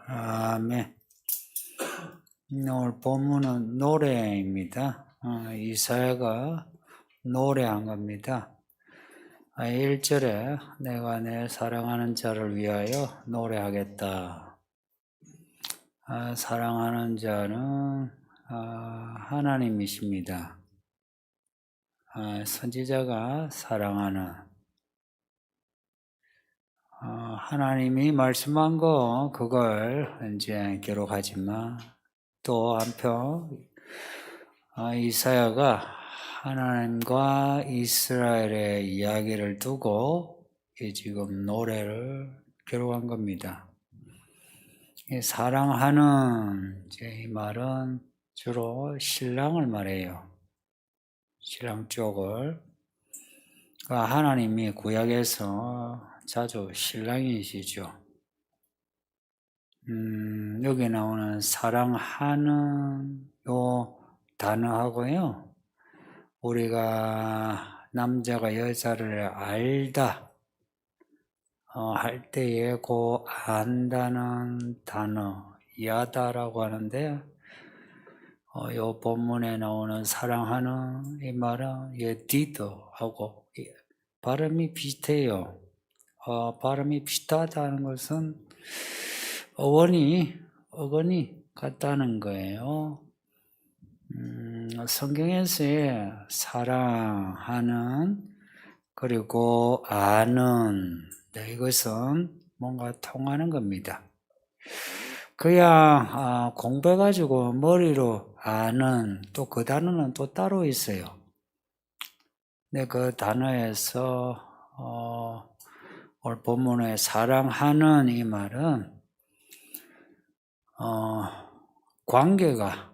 아멘. 오늘 본문은 노래입니다. 이사야가 노래한 겁니다. 1절에 내가 내 사랑하는 자를 위하여 노래하겠다. 사랑하는 자는 하나님이십니다. 선지자가 사랑하는 하나님이 말씀한 거 그걸 이제 기록하지만 또 한편 이사야가 하나님과 이스라엘의 이야기를 두고 지금 노래를 기록한 겁니다. 사랑하는 이 말은 주로 신랑을 말해요. 신랑 쪽을. 하나님이 구약에서 자주 신랑이시죠. 여기 나오는 사랑하는 요 단어하고요. 우리가 남자가 여자를 알다 할 때에 그 안다는 단어 야다라고 하는데 요 본문에 나오는 사랑하는 이 말은 디드하고 발음이 비슷해요. 발음이 비슷하다는 것은 어원이 같다는 거예요. 성경에서의 사랑하는 그리고 아는 이것은 뭔가 통하는 겁니다. 그냥 공부해가지고 머리로 아는 또 그 단어는 또 따로 있어요. 근데 그 단어에서 오늘 본문에 사랑하는 이 말은 관계가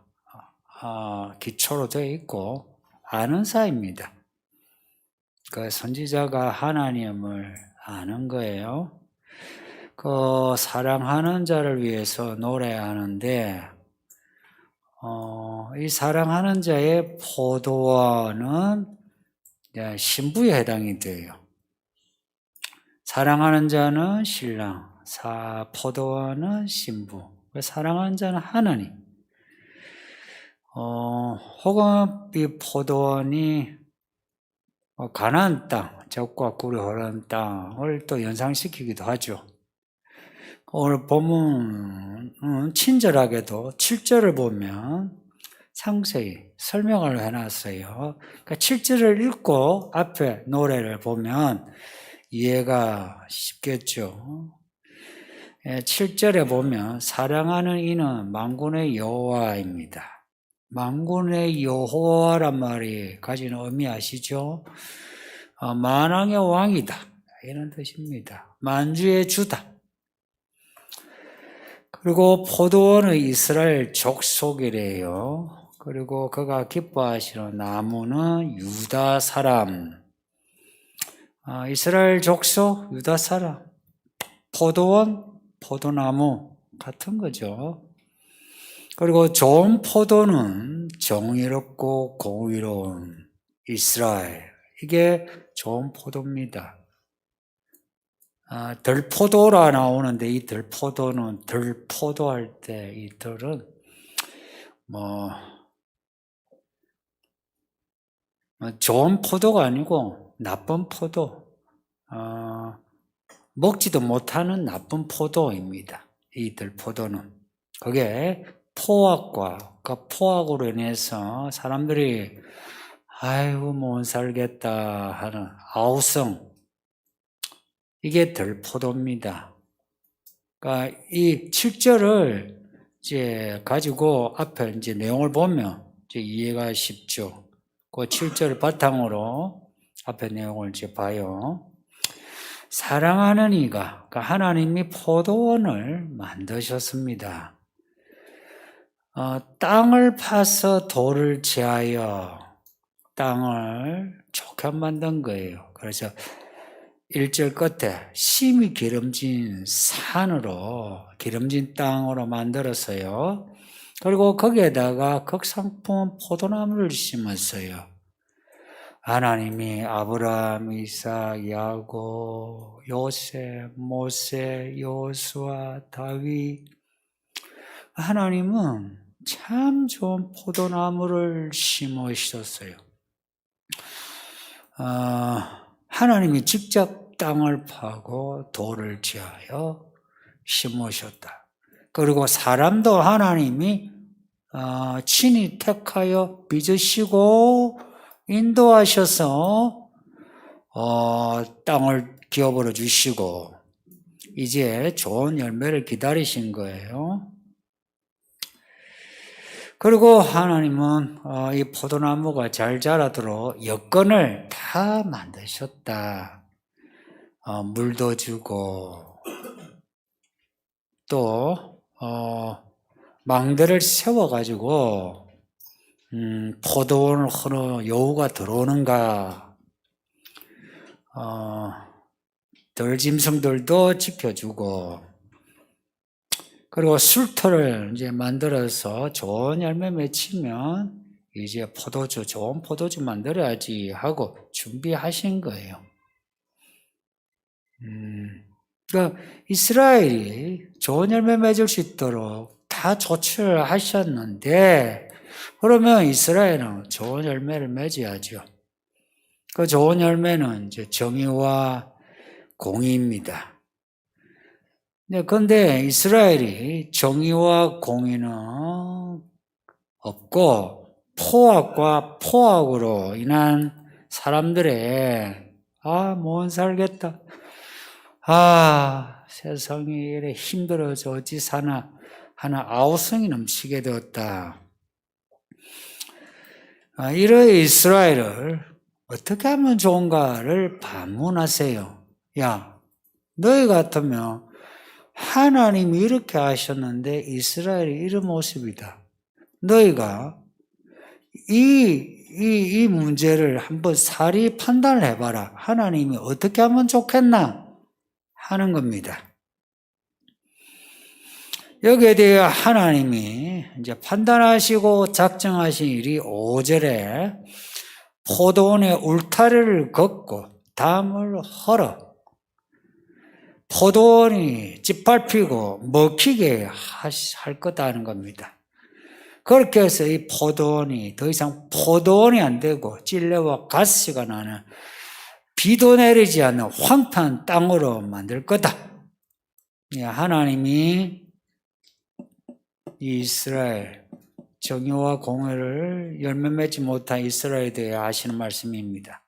기초로 되어 있고 아는 사이입니다. 그 선지자가 하나님을 아는 거예요. 그 사랑하는 자를 위해서 노래하는데 이 사랑하는 자의 포도원은 신부에 해당이 돼요. 사랑하는 자는 신랑, 포도원은 신부. 사랑하는 자는 하나님. 혹은 이 포도원이 가나안 땅, 젖과 꿀이 흐르는 땅을 또 연상시키기도 하죠. 오늘 본문은 친절하게도 7절을 보면 상세히 설명을 해놨어요. 그러니까 7절을 읽고 앞에 노래를 보면 이해가 쉽겠죠. 7절에 보면 사랑하는 이는 만군의 여호와입니다. 만군의 여호와란 말이 가지는 의미 아시죠? 만왕의 왕이다 이런 뜻입니다. 만주의 주다. 그리고 포도원은 이스라엘 족속이래요. 그리고 그가 기뻐하시는 나무는 유다 사람. 이스라엘 족속, 유다 사람. 포도원, 포도나무 같은 거죠. 그리고 좋은 포도는 정의롭고 공의로운 이스라엘. 이게 좋은 포도입니다. 들포도라 나오는데 이 들포도는 들포도할 때 이 들은 좋은 포도가 아니고 나쁜 포도, 먹지도 못하는 나쁜 포도입니다. 이 들포도는. 그게 포악과 그 포악으로 인해서 사람들이 아이고 못 살겠다 하는 아우성, 이게 들포도입니다. 그러니까 이 7절을 이제 가지고 앞에 이제 내용을 보면 이제 이해가 쉽죠. 그 7절을 바탕으로 앞에 내용을 이제 봐요. 사랑하는 이가, 그러니까 하나님이 포도원을 만드셨습니다. 땅을 파서 돌을 제하여 땅을 좋게 만든 거예요. 그래서 1절 끝에 심이 기름진 산으로, 기름진 땅으로 만들었어요. 그리고 거기에다가 극상품 포도나무를 심었어요. 하나님이 아브라함, 이삭, 야곱, 요셉, 모세, 여호수아, 다윗 하나님은 참 좋은 포도나무를 심으셨어요. 하나님이 직접 땅을 파고 돌을 지하여 심으셨다. 그리고 사람도 하나님이 친히 택하여 빚으시고 인도하셔서 땅을 기업으로 주시고 이제 좋은 열매를 기다리신 거예요. 그리고 하나님은 이 포도나무가 잘 자라도록 여건을 다 만드셨다. 물도 주고 또 망대를 세워가지고 포도원을 어느 여우가 들어오는가 들짐승들도 지켜주고 그리고 술터를 이제 만들어서 좋은 열매 맺히면 이제 포도주, 좋은 포도주 만들어야지 하고 준비하신 거예요. 그러니까 이스라엘이 좋은 열매 맺을 수 있도록 다 조치를 하셨는데 그러면 이스라엘은 좋은 열매를 맺어야죠. 그 좋은 열매는 이제 정의와 공의입니다. 그런데 이스라엘이 정의와 공의는 없고 포악과 포악으로 인한 사람들의 못 살겠다. 세상이 이래 힘들어져 어찌 사나 하나 아우성이 넘치게 되었다. 이런 이스라엘을 어떻게 하면 좋은가를 반문하세요. 야, 너희 같으면 하나님이 이렇게 하셨는데 이스라엘이 이런 모습이다. 너희가 이 문제를 한번 사리 판단을 해봐라. 하나님이 어떻게 하면 좋겠나 하는 겁니다. 여기에 대해 하나님이 이제 판단하시고 작정하신 일이 5절에 포도원의 울타리를 걷고 담을 헐어 포도원이 짓밟히고 먹히게 할 거다는 겁니다. 그렇게 해서 이 포도원이 더 이상 포도원이 안 되고 찔레와 가시가 나는 비도 내리지 않는 황폐한 땅으로 만들 거다. 하나님이 이스라엘 정의와 공의를 열매 맺지 못한 이스라엘에 대해 하시는 말씀입니다.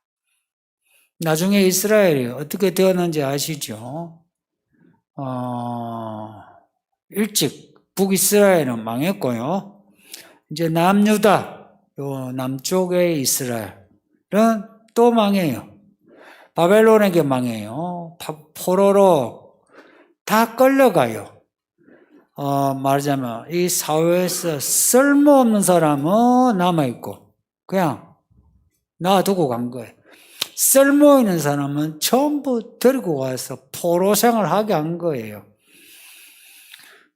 나중에 이스라엘이 어떻게 되었는지 아시죠? 일찍 북이스라엘은 망했고요. 이제 남유다, 요 남쪽의 이스라엘은 또 망해요. 바벨론에게 망해요. 포로로 다 끌려가요. 말하자면 이 사회에서 쓸모없는 사람은 남아있고 그냥 놔두고 간 거예요. 쓸모있는 사람은 전부 데리고 와서 포로 생활하게 한 거예요.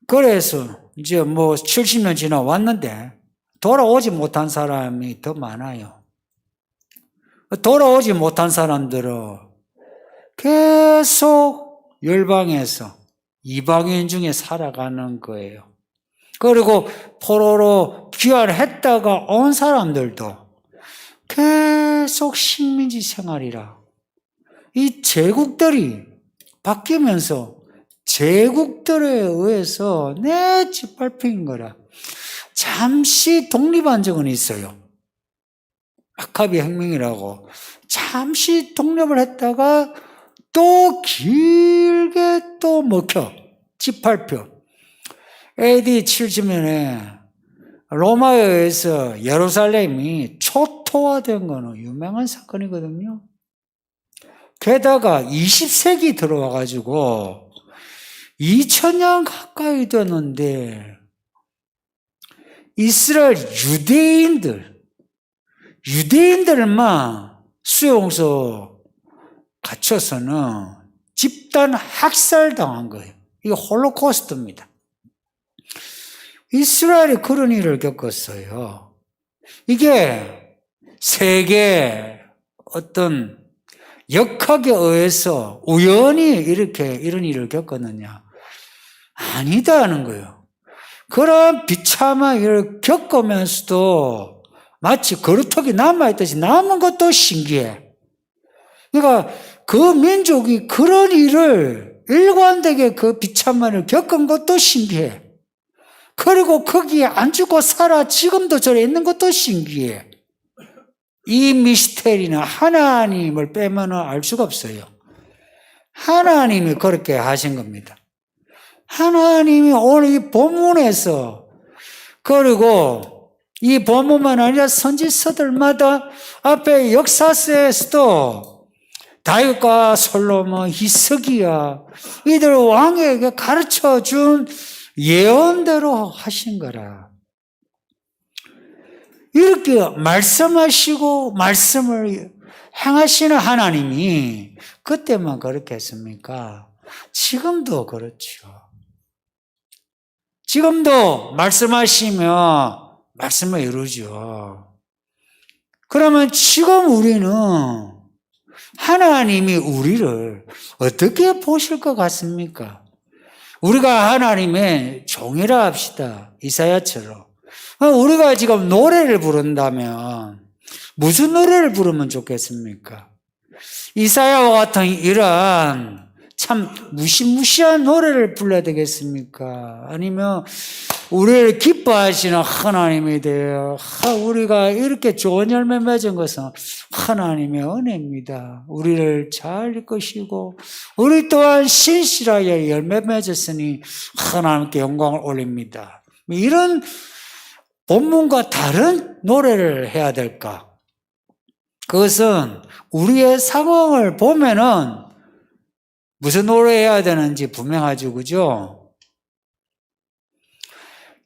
그래서 이제 70년 지나왔는데 돌아오지 못한 사람이 더 많아요. 돌아오지 못한 사람들은 계속 열방에서 이방인 중에 살아가는 거예요. 그리고 포로로 귀환했다가 온 사람들도 계속 식민지 생활이라 이 제국들이 바뀌면서 제국들에 의해서 짓밟힌 거라. 잠시 독립한 적은 있어요. 아카비 혁명이라고 잠시 독립을 했다가 또 길게 또 먹혀 짓밟혀. AD 70년에 로마에 의해서 예루살렘이 초토화된 거는 유명한 사건이거든요. 게다가 20세기 들어와가지고 2000년 가까이 됐는데 이스라엘 유대인들만 수용소 갇혀서는 집단 학살당한 거예요. 이게 홀로코스트입니다. 이스라엘이 그런 일을 겪었어요. 이게 세계 어떤 역학에 의해서 우연히 이렇게 이런 일을 겪었느냐? 아니다는 거예요. 그런 비참한 일을 겪으면서도 마치 거루턱이 남아있듯이 남은 것도 신기해. 그러니까 그 민족이 그런 일을 일관되게 그 비참한 일을 겪은 것도 신기해. 그리고 거기에 안 죽고 살아 지금도 저래 있는 것도 신기해. 이 미스테리는 하나님을 빼면 알 수가 없어요. 하나님이 그렇게 하신 겁니다. 하나님이 오늘 이 본문에서, 그리고 이 본문만 아니라 선지서들마다 앞에 역사서에서도 다윗과 솔로몬, 히스기야 이들 왕에게 가르쳐준 예언대로 하신 거라. 이렇게 말씀하시고 말씀을 행하시는 하나님이 그때만 그렇게 했습니까? 지금도 그렇죠. 지금도 말씀하시면 말씀을 이루죠. 그러면 지금 우리는 하나님이 우리를 어떻게 보실 것 같습니까? 우리가 하나님의 종이라 합시다. 이사야처럼. 우리가 지금 노래를 부른다면 무슨 노래를 부르면 좋겠습니까? 이사야와 같은 이런 참 무시무시한 노래를 불러야 되겠습니까? 아니면 우리를 기뻐하시는 하나님에 대해 우리가 이렇게 좋은 열매 맺은 것은 하나님의 은혜입니다. 우리를 잘 이끄시고 우리 또한 신실하게 열매 맺었으니 하나님께 영광을 올립니다. 이런 본문과 다른 노래를 해야 될까? 그것은 우리의 상황을 보면은 무슨 노래 해야 되는지 분명하죠, 그죠?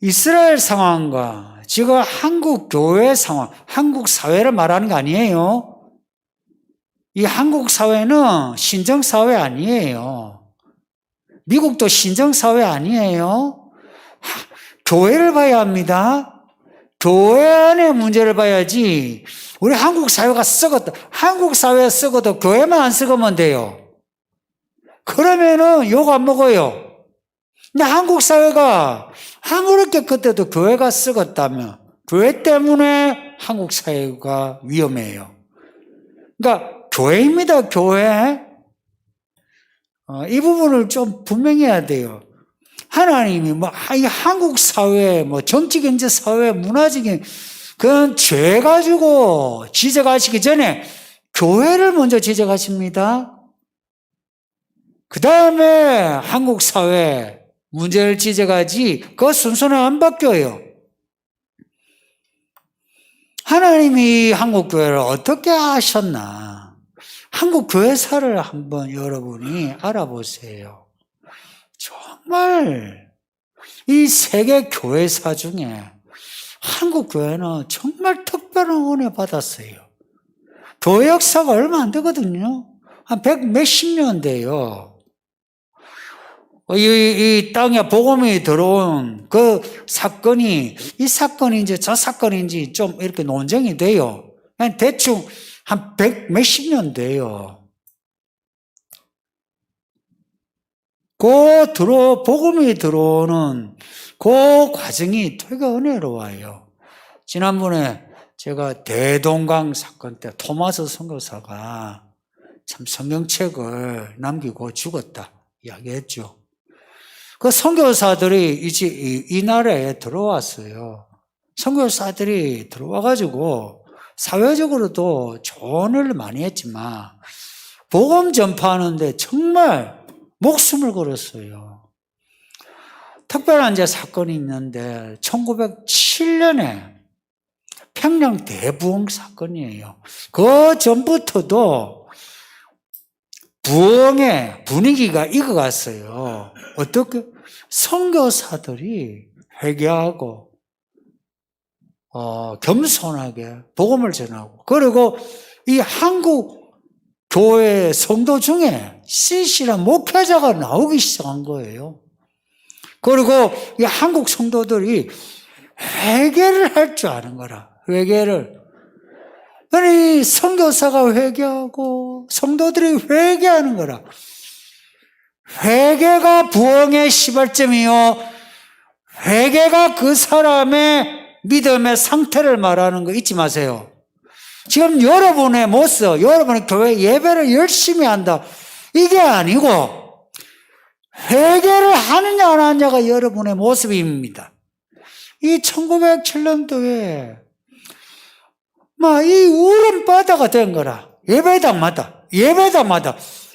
이스라엘 상황과 지금 한국 교회 상황, 한국 사회를 말하는 게 아니에요. 이 한국 사회는 신정 사회 아니에요. 미국도 신정 사회 아니에요. 교회를 봐야 합니다. 교회 안에 문제를 봐야지. 우리 한국 사회가 썩었다. 한국 사회가 썩어도 교회만 안 썩으면 돼요. 그러면은 욕 안 먹어요. 근데 한국 사회가 아무렇게 그때도 교회가 썩었다면 교회 때문에 한국 사회가 위험해요. 그러니까 교회입니다, 교회. 이 부분을 좀 분명히 해야 돼요. 하나님이 이 한국 사회, 정치, 경제, 사회, 문화적인 그런 죄 가지고 지적하시기 전에 교회를 먼저 지적하십니다. 그 다음에 한국 사회 문제를 지적하지 그 순서는 안 바뀌어요. 하나님이 한국 교회를 어떻게 하셨나? 한국 교회사를 한번 여러분이 알아보세요. 정말 이 세계 교회사 중에 한국 교회는 정말 특별한 은혜 받았어요. 교회 역사가 얼마 안 되거든요. 한 100 몇십 년 돼요. 이 땅에 복음이 들어온 그 사건이 이 사건인지 저 사건인지 좀 이렇게 논쟁이 돼요. 그냥 대충 한 100 몇십 년 돼요. 복음이 들어오는 그 과정이 되게 은혜로워요. 지난번에 제가 대동강 사건 때 토마스 선교사가 참 성경책을 남기고 죽었다 이야기했죠. 그 선교사들이 이제 이 나라에 들어왔어요. 선교사들이 들어와가지고 사회적으로도 좋은 일을 많이 했지만 복음 전파하는데 정말 목숨을 걸었어요. 특별한 이제 사건이 있는데 1907년에 평양 대부흥 사건이에요. 그 전부터도 부흥의 분위기가 익어갔어요. 어떻게? 선교사들이 회개하고 겸손하게 복음을 전하고 그리고 이 한국 교회 성도 중에 신실한 목회자가 나오기 시작한 거예요. 그리고 이 한국 성도들이 회개를 할 줄 아는 거라. 회개를. 아니 선교사가 회개하고 성도들이 회개하는 거라. 회개가 부흥의 시발점이요. 회개가 그 사람의 믿음의 상태를 말하는 거 잊지 마세요. 지금 여러분의 모습, 여러분의 교회 예배를 열심히 한다, 이게 아니고 회개를 하느냐 안 하느냐가 여러분의 모습입니다. 이 1907년도에 이 울음바다가 된 거라. 예배당마다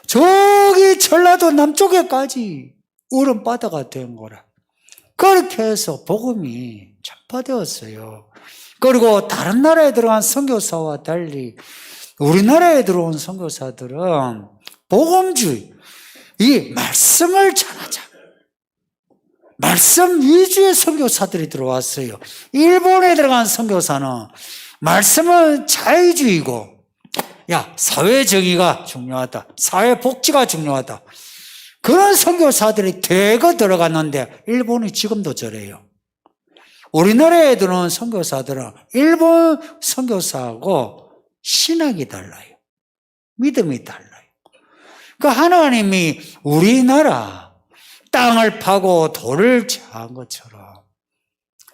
저기 전라도 남쪽에까지 울음바다가 된 거라. 그렇게 해서 복음이 전파되었어요. 그리고 다른 나라에 들어간 선교사와 달리 우리나라에 들어온 선교사들은 복음주의, 이 말씀을 전하자, 말씀 위주의 선교사들이 들어왔어요. 일본에 들어간 선교사는 말씀은 자유주의고, 사회정의가 중요하다, 사회복지가 중요하다, 그런 선교사들이 대거 들어갔는데 일본이 지금도 저래요. 우리나라에 들어온 선교사들은 일본 선교사하고 신학이 달라요. 믿음이 달라요. 그 하나님이 우리나라 땅을 파고 돌을 제한 것처럼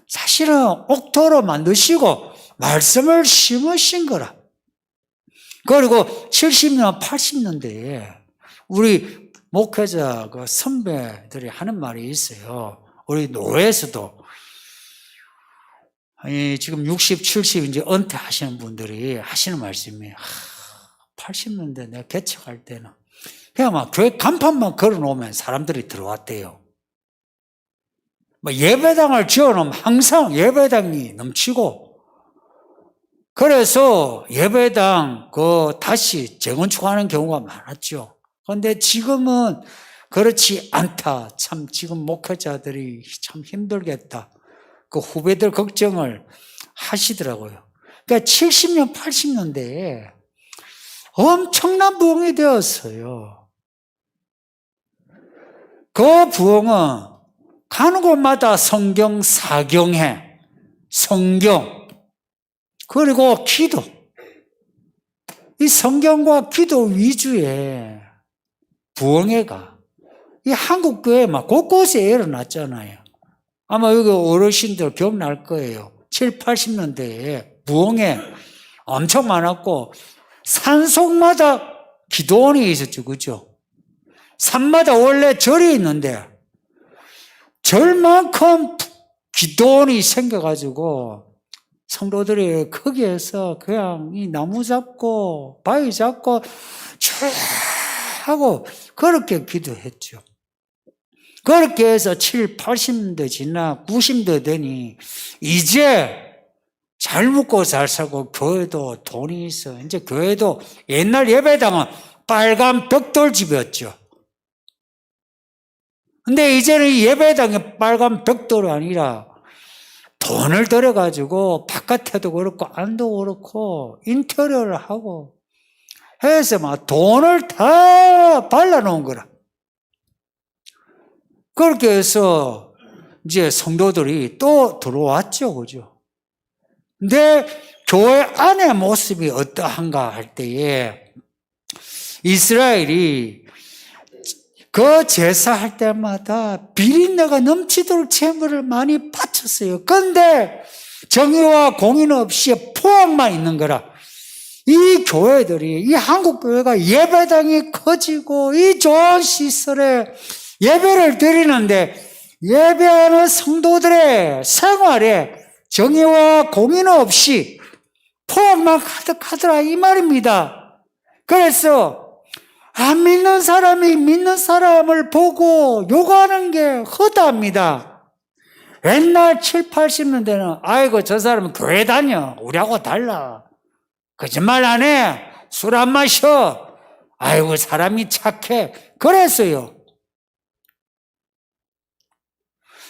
사실은 옥토로 만드시고 말씀을 심으신 거라. 그리고 70년, 80년대에 우리 목회자 그 선배들이 하는 말이 있어요. 우리 노회에서도 지금 60, 70 이제 은퇴하시는 분들이 하시는 말씀이 80년대 내가 개척할 때는 그냥 막 교회 간판만 걸어놓으면 사람들이 들어왔대요. 예배당을 지어놓으면 항상 예배당이 넘치고, 그래서 예배당 다시 재건축하는 경우가 많았죠. 그런데 지금은 그렇지 않다. 참 지금 목회자들이 참 힘들겠다. 그 후배들 걱정을 하시더라고요. 그러니까 70년, 80년대에 엄청난 부흥이 되었어요. 그 부흥은 가는 곳마다 성경 사경회, 성경, 그리고 기도. 이 성경과 기도 위주의 부흥회가 이 한국교회 곳곳에 일어났잖아요. 아마 여기 어르신들 기억날 거예요. 7, 80년대에 부흥회 엄청 많았고, 산속마다 기도원이 있었죠. 그죠? 산마다 원래 절이 있는데 절만큼 기도원이 생겨가지고 성도들이 거기에서 그냥 이 나무 잡고 바위 잡고 쭉 하고 그렇게 기도했죠. 그렇게 해서 7, 80년대 지나 90년대 되니 이제 잘 먹고 잘 살고 교회도 돈이 있어. 이제 교회도 옛날 예배당은 빨간 벽돌집이었죠. 근데 이제는 이 예배당이 빨간 벽돌이 아니라 돈을 들여가지고 바깥에도 그렇고 안도 그렇고 인테리어를 하고 해서 막 돈을 다 발라놓은 거라. 그렇게 해서 이제 성도들이 또 들어왔죠. 그죠? 근데 교회 안의 모습이 어떠한가 할 때에 이스라엘이 그 제사할 때마다 비린내가 넘치도록 제물을 많이 바쳤어요. 그런데 정의와 공의 없이 포악만 있는 거라. 이 교회들이, 이 한국교회가 예배당이 커지고 이 좋은 시설에 예배를 드리는데 예배하는 성도들의 생활에 정의와 공의 없이 포악만 가득하더라 이 말입니다. 그래서 안 믿는 사람이 믿는 사람을 보고 욕하는 게 허다합니다. 옛날 7, 80년대는 아이고 저 사람은 교회 다녀. 우리하고 달라. 거짓말 안 해. 술 안 마셔. 아이고 사람이 착해. 그랬어요.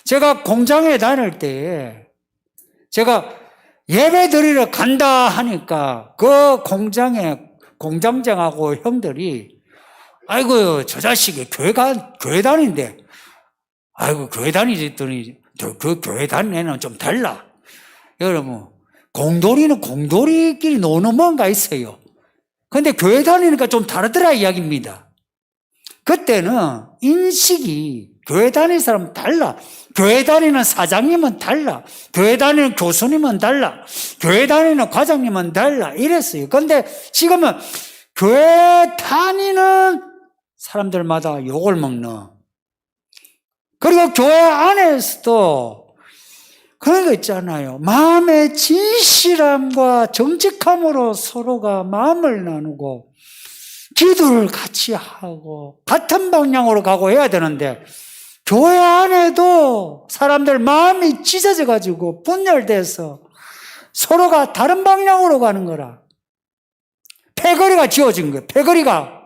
제가 공장에 다닐 때 제가 예배 드리러 간다 하니까 그 공장장하고 형들이 아이고 저 자식이 교회 다닌대. 아이고 교회 다니더니 그 교회 다니는 애는 좀 달라. 여러분 공돌이는 공돌이끼리 노는 뭔가 있어요. 근데 교회 다니니까 좀 다르더라 이야기입니다. 그때는 인식이 교회 다니는 사람은 달라. 교회 다니는 사장님은 달라. 교회 다니는 교수님은 달라. 교회 다니는 과장님은 달라. 이랬어요. 그런데 지금은 교회 다니는 사람들마다 욕을 먹는. 그리고 교회 안에서도 그런 거 있잖아요. 마음의 진실함과 정직함으로 서로가 마음을 나누고 기도를 같이 하고 같은 방향으로 가고 해야 되는데 교회 안에도 사람들 마음이 찢어져 가지고 분열돼서 서로가 다른 방향으로 가는 거라. 패거리가 지어진 거예요. 패거리가.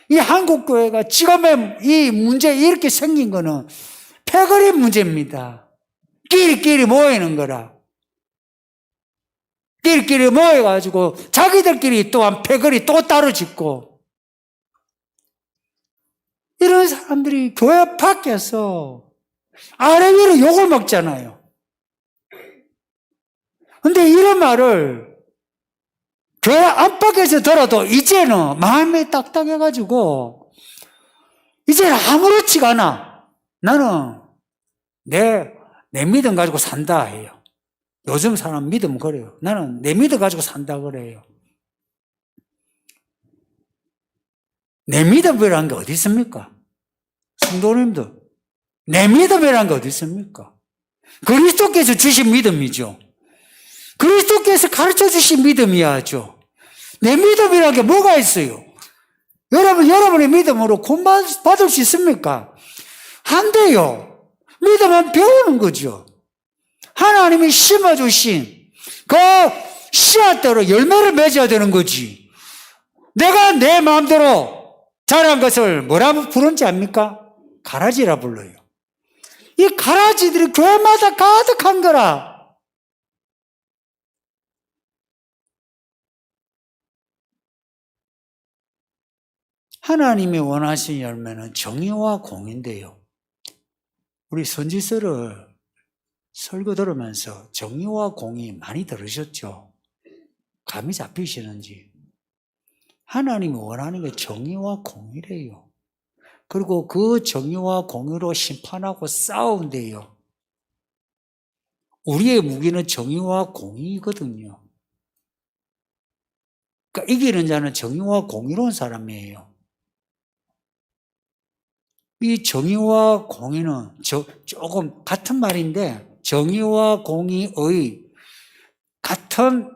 이 한국교회가 지금의 이 문제 이렇게 생긴 거는 패거리 문제입니다. 끼리끼리 모이는 거라. 끼리끼리 모여가지고 자기들끼리 또한 패거리 또 따로 짓고 이런 사람들이 교회 밖에서 아래 위로 욕을 먹잖아요. 근데 이런 말을 교회 안팎에서 들어도 이제는 마음이 딱딱해가지고 이제는 아무렇지가 않아. 나는 내 믿음 가지고 산다 해요. 요즘 사람 믿음 그래요. 나는 내 믿음 가지고 산다 그래요. 내 믿음이라는 게 어디 있습니까? 성도님들, 내 믿음이라는 게 어디 있습니까? 그리스도께서 주신 믿음이죠. 그리스도께서 가르쳐 주신 믿음이야죠. 내 믿음이라는 게 뭐가 있어요? 여러분의 믿음으로 구원받을 수 있습니까? 안 돼요. 믿음은 배우는 거죠. 하나님이 심어주신 그 씨앗대로 열매를 맺어야 되는 거지. 내가 내 마음대로 자란 것을 뭐라고 부른지 압니까? 가라지라 불러요. 이 가라지들이 교회마다 가득한 거라. 하나님이 원하신 열매는 정의와 공인데요. 우리 선지서를 설교 들으면서 정의와 공의 많이 들으셨죠? 감이 잡히시는지. 하나님이 원하는 게 정의와 공의래요. 그리고 그 정의와 공의로 심판하고 싸운대요. 우리의 무기는 정의와 공의거든요. 그러니까 이기는 자는 정의와 공의로운 사람이에요. 이 정의와 공의는 조금 같은 말인데 정의와 공의의 같은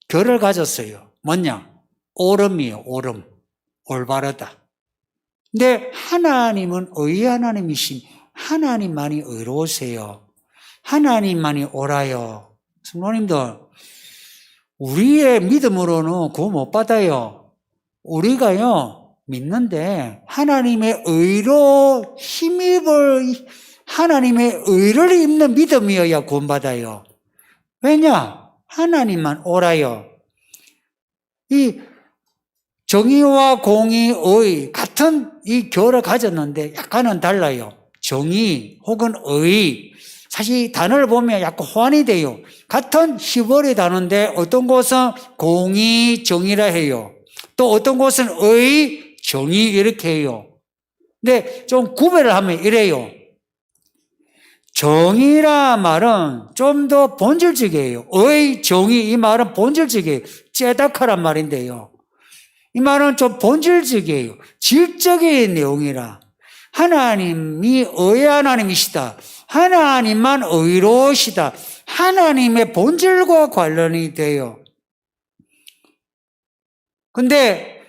결을 가졌어요. 뭐냐? 옳음이에요. 옳음. 올바르다. 근데 하나님은 의의 하나님이신 하나님만이 의로우세요. 하나님만이 옳아요. 성도님들, 우리의 믿음으로는 구원 못 받아요. 우리가요 믿는데 하나님의 의로 힘입을 하나님의 의를 입는 믿음이어야 구원받아요. 왜냐? 하나님만 옳아요. 이 정의와 공의의 같은 이 결을 가졌는데 약간은 달라요. 정의 혹은 의. 사실 단어를 보면 약간 호환이 돼요. 같은 히브리 단어인데 어떤 곳은 공의, 정의라 해요. 또 어떤 곳은 의, 정의 이렇게 해요. 근데 좀 구별을 하면 이래요. 정의라 말은 좀 더 본질적이에요. 의, 정의 이 말은 본질적이에요. 째다카란 말인데요. 이 말은 좀 본질적이에요. 질적인 내용이라. 하나님이 의의 하나님이시다. 하나님만 의로우시다. 하나님의 본질과 관련이 돼요. 근데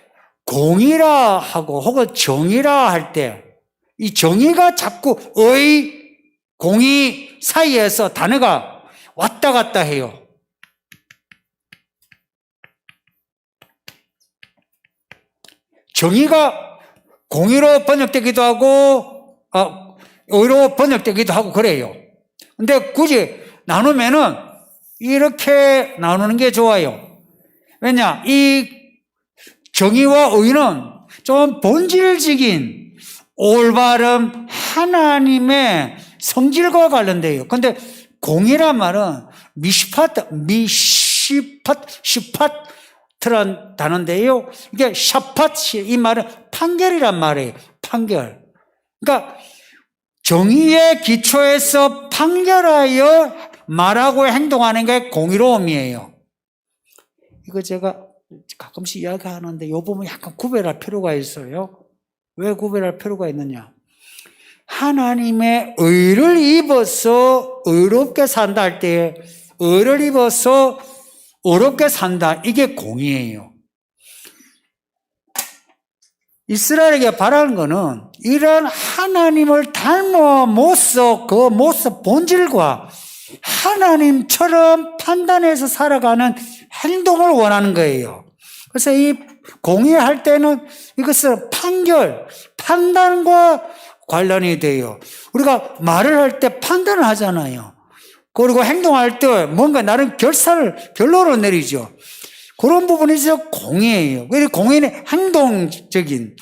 공의라 하고 혹은 정의라 할 때 이 정의가 자꾸 의, 공의 사이에서 단어가 왔다 갔다 해요. 정의가 공의로 번역되기도 하고 의로 번역되기도 하고 그래요. 근데 굳이 나누면은 이렇게 나누는 게 좋아요. 왜냐? 이 정의와 의는 좀 본질적인 올바름 하나님의 성질과 관련돼요. 근데 공의란 말은 슈파트란 단어인데요. 이게 샤팟, 이 말은 판결이란 말이에요. 판결. 그러니까 정의의 기초에서 판결하여 말하고 행동하는 게 공의로움이에요. 이거 제가 가끔씩 이야기하는데 이 부분 약간 구별할 필요가 있어요. 왜 구별할 필요가 있느냐? 하나님의 의를 입어서 의롭게 산다 할 때 의를 입어서 의롭게 산다. 이게 공의예요. 이스라엘에게 바라는 것은 이런 하나님을 닮아모서 그 모습 본질과 하나님처럼 판단해서 살아가는 행동을 원하는 거예요. 그래서 이 공의할 때는 이것은 판결, 판단과 관련이 돼요. 우리가 말을 할 때 판단을 하잖아요. 그리고 행동할 때 뭔가 나름 결론을 내리죠. 그런 부분이 공의예요. 그래서 공의는 행동적인,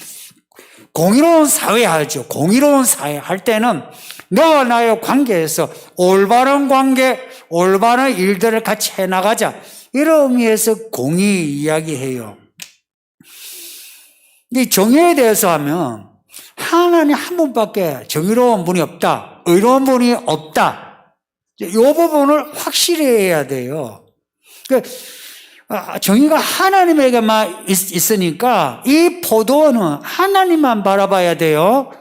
공의로운 사회 하죠. 공의로운 사회 할 때는 너와 나의 관계에서 올바른 관계, 올바른 일들을 같이 해나가자. 이런 의미에서 공의 이야기해요. 이 정의에 대해서 하면 하나님 한 분밖에 정의로운 분이 없다. 의로운 분이 없다. 이 부분을 확실히 해야 돼요. 정의가 하나님에게만 있으니까 이 포도원은 하나님만 바라봐야 돼요.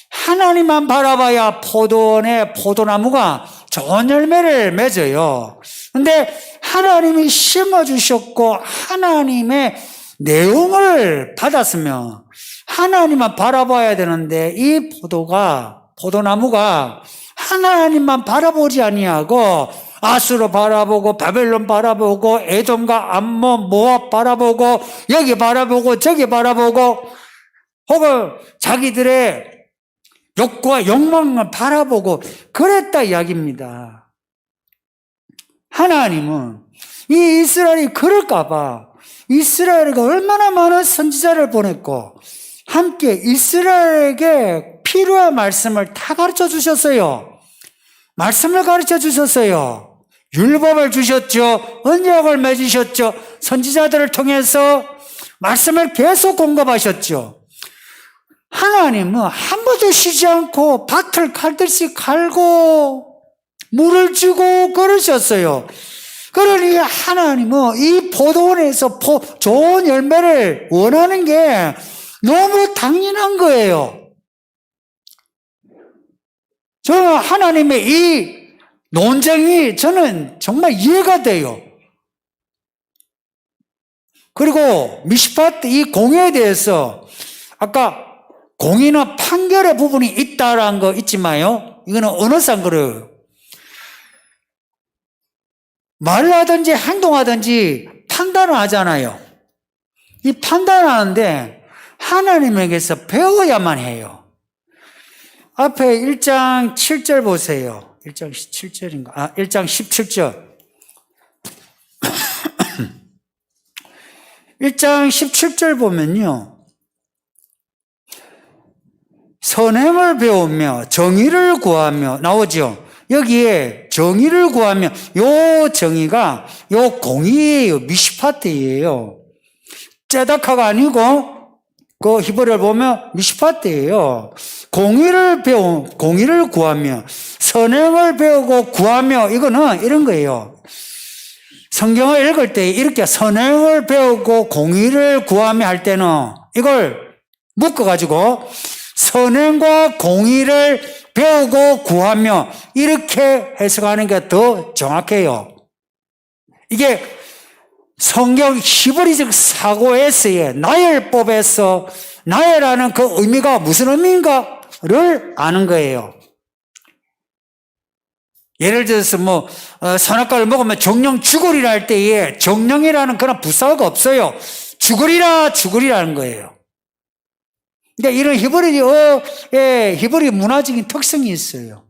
하나님만 바라봐야 포도원의 포도나무가 좋은 열매를 맺어요. 근데 하나님이 심어주셨고 하나님의 내용을 받았으면 하나님만 바라봐야 되는데 이 포도나무가 하나님만 바라보지 아니하고 아수르 바라보고 바벨론 바라보고 에돔과 암몬 모압 바라보고 여기 바라보고 저기 바라보고 혹은 자기들의 욕구와 욕망을 바라보고 그랬다 이야기입니다. 하나님은 이 이스라엘이 그럴까봐 이스라엘에게 얼마나 많은 선지자를 보냈고 함께 이스라엘에게 필요한 말씀을 다 가르쳐 주셨어요. 말씀을 가르쳐 주셨어요. 율법을 주셨죠. 언약을 맺으셨죠. 선지자들을 통해서 말씀을 계속 공급하셨죠. 하나님은 한 번도 쉬지 않고 밭을 갈듯이 갈고 물을 주고 그러셨어요. 그러니 하나님은 이 포도원에서 좋은 열매를 원하는 게 너무 당연한 거예요. 저는 하나님의 이 논쟁이 저는 정말 이해가 돼요. 그리고 미시팟 이 공의에 대해서 아까 공의나 판결의 부분이 있다라는 거 있지만요. 이거는 언어상 그래요. 말을 하든지 행동하든지 판단을 하잖아요. 이 판단하는데 하나님에게서 배워야만 해요. 앞에 1장 7절 보세요. 1장 17절인가? 1장 17절. 1장 17절 보면요. 선행을 배우며 정의를 구하며 나오죠. 여기에 정의를 구하며 요 정의가 요 공의예요. 미시파트예요. 째다카가 아니고 그 히브리어를 보면 미시파트예요. 공의를 구하며 선행을 배우고 구하며 이거는 이런 거예요. 성경을 읽을 때 이렇게 선행을 배우고 공의를 구하며 할 때는 이걸 묶어가지고 선행과 공의를 배우고 구하며 이렇게 해석하는 게 더 정확해요. 이게 성경 히브리적 사고에서의 나열법에서 나열하는 그 의미가 무슨 의미인가를 아는 거예요. 예를 들어서 선악과를 먹으면 정령 죽으리라 할 때에 정령이라는 그런 부사가 없어요. 죽으리라는 거예요. 그러니까 이런 히브리 문화적인 특성이 있어요.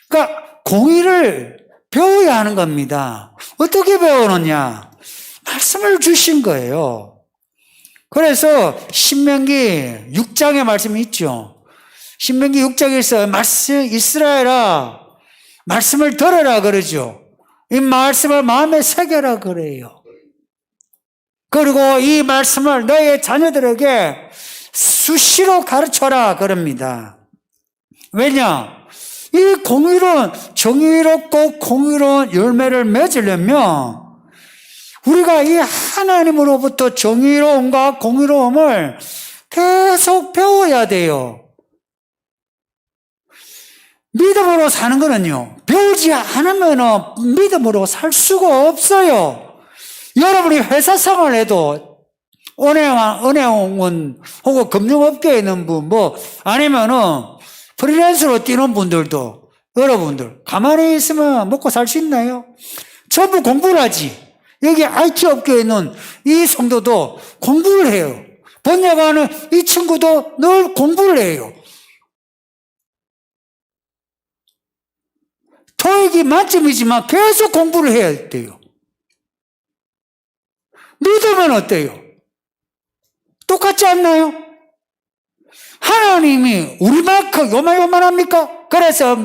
그러니까 공의를 배워야 하는 겁니다. 어떻게 배우느냐? 말씀을 주신 거예요. 그래서 신명기 6장의 말씀이 있죠. 신명기 6장에서 이스라엘아 말씀을 들으라 그러죠. 이 말씀을 마음에 새겨라 그래요. 그리고 이 말씀을 너의 자녀들에게 수시로 가르쳐라 그럽니다. 왜냐? 이 공의로운, 정의롭고 공의로운 열매를 맺으려면 우리가 이 하나님으로부터 정의로움과 공의로움을 계속 배워야 돼요. 믿음으로 사는 거는요, 배우지 않으면 믿음으로 살 수가 없어요. 여러분이 회사 생활해도 은행원 혹은 금융업계에 있는 분, 아니면은 프리랜서로 뛰는 분들도 여러분들 가만히 있으면 먹고 살 수 있나요? 전부 공부를 하지. 여기 IT 업계에 있는 이 성도도 공부를 해요. 번역하는 이 친구도 늘 공부를 해요. 토익이 만점이지만 계속 공부를 해야 돼요. 믿으면 어때요? 똑같지 않나요? 하나님이 우리만큼 요만합니까? 그래서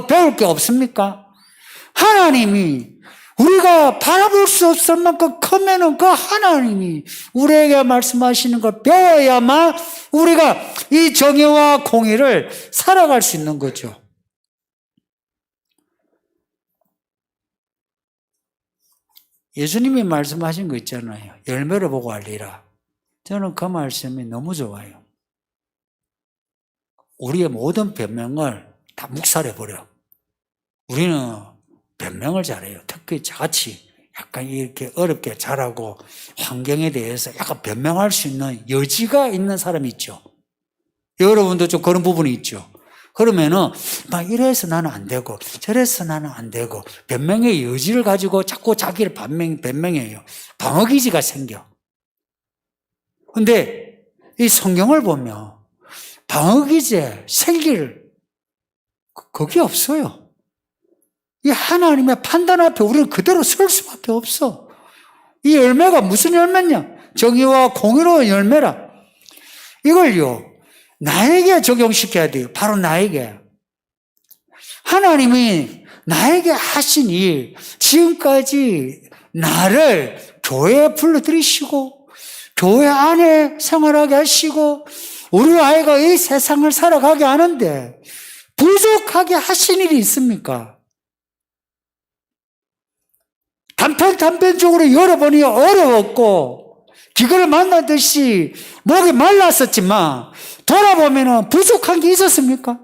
배울 게 없습니까? 하나님이 우리가 바라볼 수 없을 만큼 크면은 그 하나님이 우리에게 말씀하시는 걸 배워야만 우리가 이 정의와 공의를 살아갈 수 있는 거죠. 예수님이 말씀하신 거 있잖아요. 열매를 보고 알리라. 저는 그 말씀이 너무 좋아요. 우리의 모든 변명을 다 묵살해버려. 우리는 변명을 잘해요. 특히 저같이 약간 이렇게 어렵게 자라고 환경에 대해서 약간 변명할 수 있는 여지가 있는 사람이 있죠. 여러분도 좀 그런 부분이 있죠. 그러면은 막 이래서 나는 안 되고 저래서 나는 안 되고 변명의 여지를 가지고 자꾸 자기를 변명해요. 방어기지가 생겨. 근데 이 성경을 보면 방어기지에 생길 그게 없어요. 이 하나님의 판단 앞에 우리는 그대로 설 수밖에 없어. 이 열매가 무슨 열매냐? 정의와 공의로운 열매라. 이걸요, 나에게 적용시켜야 돼요. 바로 나에게. 하나님이 나에게 하신 일, 지금까지 나를 교회에 불러들이시고, 교회 안에 생활하게 하시고, 우리 아이가 이 세상을 살아가게 하는데, 부족하게 하신 일이 있습니까? 단편적으로 여러분이 어려웠고 기근을 만나듯이 목이 말랐었지만 돌아보면 부족한 게 있었습니까?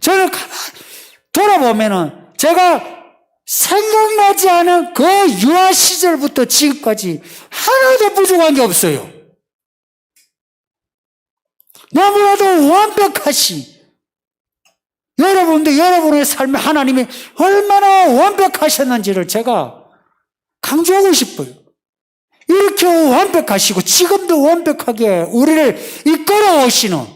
저는 돌아보면 제가 생각나지 않은 그 유아 시절부터 지금까지 하나도 부족한 게 없어요. 너무나도 완벽하시. 여러분의 삶에 하나님이 얼마나 완벽하셨는지를 제가 강조하고 싶어요. 이렇게 완벽하시고 지금도 완벽하게 우리를 이끌어 오시는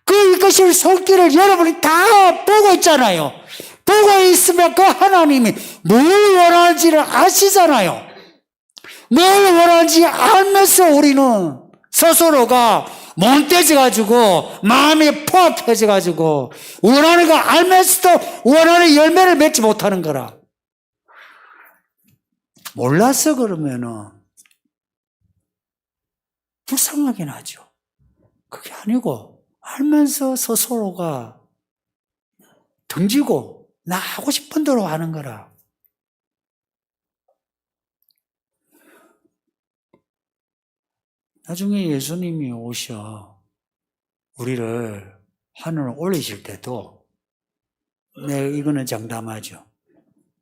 그 이끄실 손길을 여러분이 다 보고 있잖아요. 보고 있으면 그 하나님이 뭘 원하는지를 아시잖아요. 뭘 원하는지 알면서 우리는 스스로가 몬떼져가지고 마음이 포악해져가지고 원하는 거 알면서도 원하는 열매를 맺지 못하는 거라. 몰라서 그러면은 불쌍하긴 하죠. 그게 아니고 알면서 스스로가 던지고 나 하고 싶은 대로 하는 거라. 나중에 예수님이 오셔 우리를 하늘을 올리실 때도 이거는 장담하죠.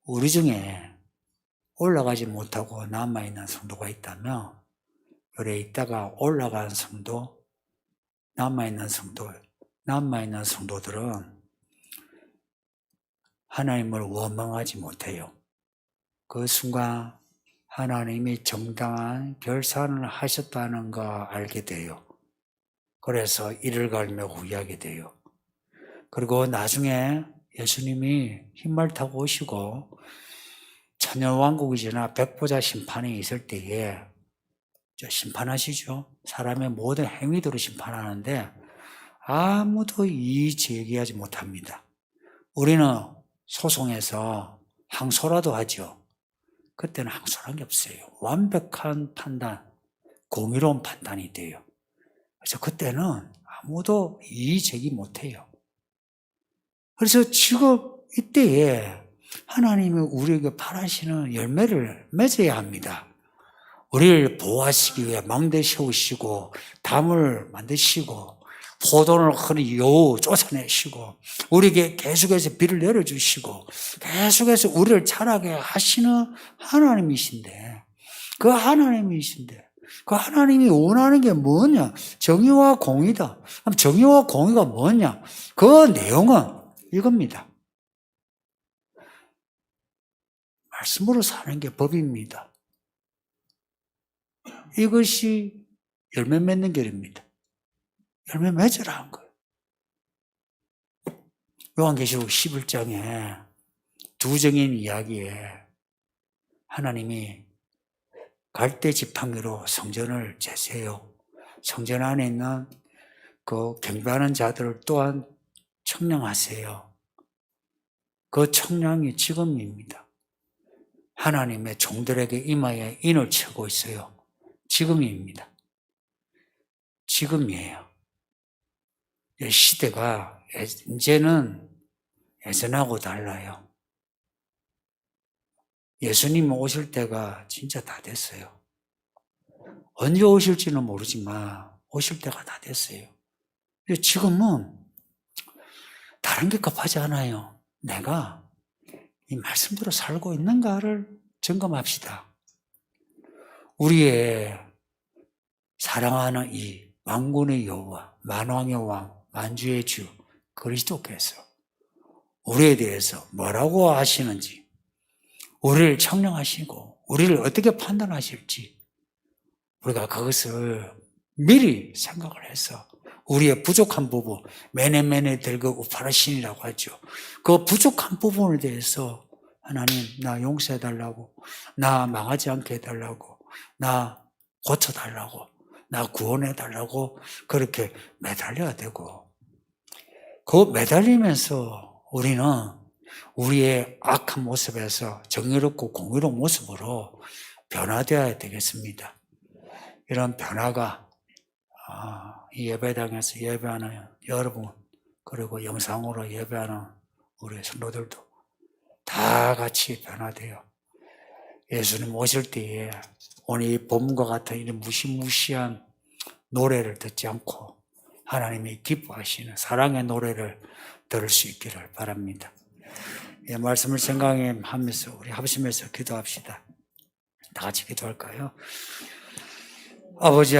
우리 중에 올라가지 못하고 남아있는 성도가 있다면 그래 있다가 올라간 성도, 남아있는 성도들은 하나님을 원망하지 못해요. 그 순간 하나님이 정당한 결산을 하셨다는 거 알게 돼요. 그래서 이를 갈며 후회하게 돼요. 그리고 나중에 예수님이 흰말 타고 오시고 천년왕국이 지나 백보자 심판이 있을 때에 심판하시죠. 사람의 모든 행위대로 심판하는데 아무도 이의 제기하지 못합니다. 우리는 소송에서 항소라도 하죠. 그때는 항소란 게 없어요. 완벽한 판단, 공의로운 판단이 돼요. 그래서 그때는 아무도 이의제기 못해요. 그래서 지금 이때에 하나님이 우리에게 바라시는 열매를 맺어야 합니다. 우리를 보호하시기 위해 망대 세우시고 담을 만드시고 포도를 흔히 여우 쫓아내시고 우리에게 계속해서 비를 내려주시고 계속해서 우리를 자라게 하시는 하나님이신데 그 하나님이 원하는 게 뭐냐? 정의와 공의다. 그럼 정의와 공의가 뭐냐? 그 내용은 이겁니다. 말씀으로 사는 게 법입니다. 이것이 열매 맺는 길입니다. 열매 맺으라 한 거예요. 요한계시록 11장에 두 정인 이야기에 하나님이 갈대 지팡이로 성전을 재세요. 성전 안에 있는 그 경배하는 자들을 또한 청량하세요. 그 청량이 지금입니다. 하나님의 종들에게 이마에 인을 치고 있어요. 지금입니다. 지금이에요. 시대가 이제는 예전하고 달라요. 예수님 오실 때가 진짜 다 됐어요. 언제 오실지는 모르지만 오실 때가 다 됐어요. 지금은 다른 게 급하지 않아요. 내가 이 말씀대로 살고 있는가를 점검합시다. 우리의 사랑하는 이 만군의 여호와, 만왕의 왕, 만주의 주 그리스도께서 우리에 대해서 뭐라고 하시는지, 우리를 청량하시고 우리를 어떻게 판단하실지 우리가 그것을 미리 생각을 해서 우리의 부족한 부분, 메네메네 들고 우파르신이라고 하죠. 그 부족한 부분에 대해서 하나님 나 용서해달라고, 나 망하지 않게 해달라고, 나 고쳐달라고, 나 구원해달라고 그렇게 매달려야 되고, 그 매달리면서 우리는 우리의 악한 모습에서 정의롭고 공의로운 모습으로 변화되어야 되겠습니다. 이런 변화가 이 예배당에서 예배하는 여러분, 그리고 영상으로 예배하는 우리 성도들도 다 같이 변화돼요. 예수님 오실 때에 오늘 이 봄과 같은 이런 무시무시한 노래를 듣지 않고 하나님이 기뻐하시는 사랑의 노래를 들을 수 있기를 바랍니다. 이 말씀을 생각하면서 우리 합심해서 기도합시다. 다 같이 기도할까요? 아버지